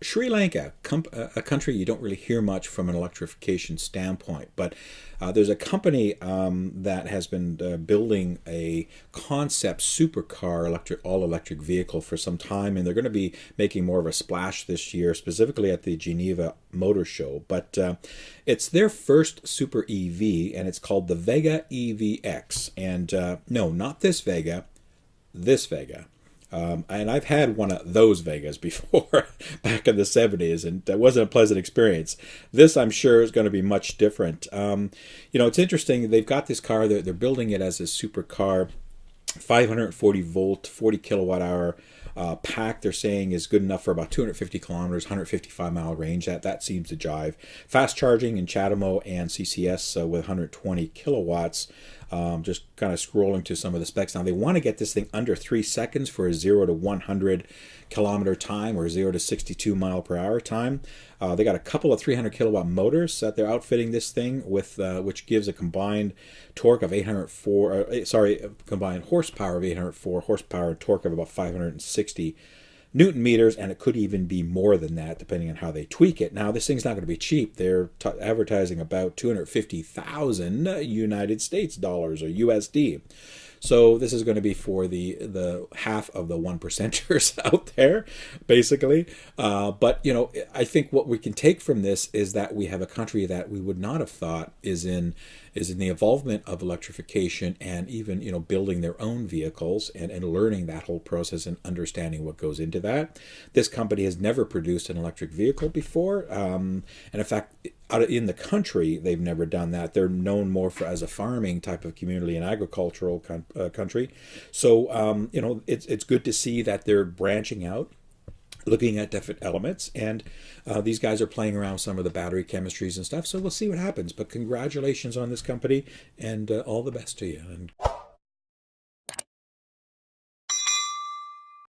Sri Lanka, a country you don't really hear much from an electrification standpoint, but there's a company that has been building a concept supercar all-electric vehicle for some time, and they're going to be making more of a splash this year, specifically at the Geneva Motor Show. But it's their first super EV, and it's called the Vega EVX. And no, not this Vega, this Vega. And I've had one of those Vegas before back in the 70s, and that wasn't a pleasant experience. This, I'm sure, is going to be much different. It's interesting. They've got this car, they're building it as a supercar, 540 volt, 40 kilowatt hour pack. They're saying is good enough for about 250 kilometers, 155 mile range. That seems to jive. Fast charging in CHAdeMO and CCS with 120 kilowatts. Just kind of scrolling to some of the specs. Now, they want to get this thing under 3 seconds for a 0 to 100 kilometer time, or 0 to 62 mile per hour time. They got a couple of 300 kilowatt motors that they're outfitting this thing with, which gives a combined torque of combined horsepower of 804, horsepower and torque of about 560 Newton meters, and it could even be more than that depending on how they tweak it. Now, this thing's not going to be cheap. They're advertising about 250,000 United States dollars, or USD. So this is going to be for the half of the 1%ers out there, basically. But I think what we can take from this is that we have a country that we would not have thought is in the involvement of electrification, and even building their own vehicles and learning that whole process and understanding what goes into that. This company has never produced an electric vehicle before, and in fact, in the country, they've never done that. They're known more as a farming type of community and agricultural country. So it's good to see that they're branching out, looking at different elements, and these guys are playing around with some of the battery chemistries and stuff. So we'll see what happens. But congratulations on this company, and all the best to you. And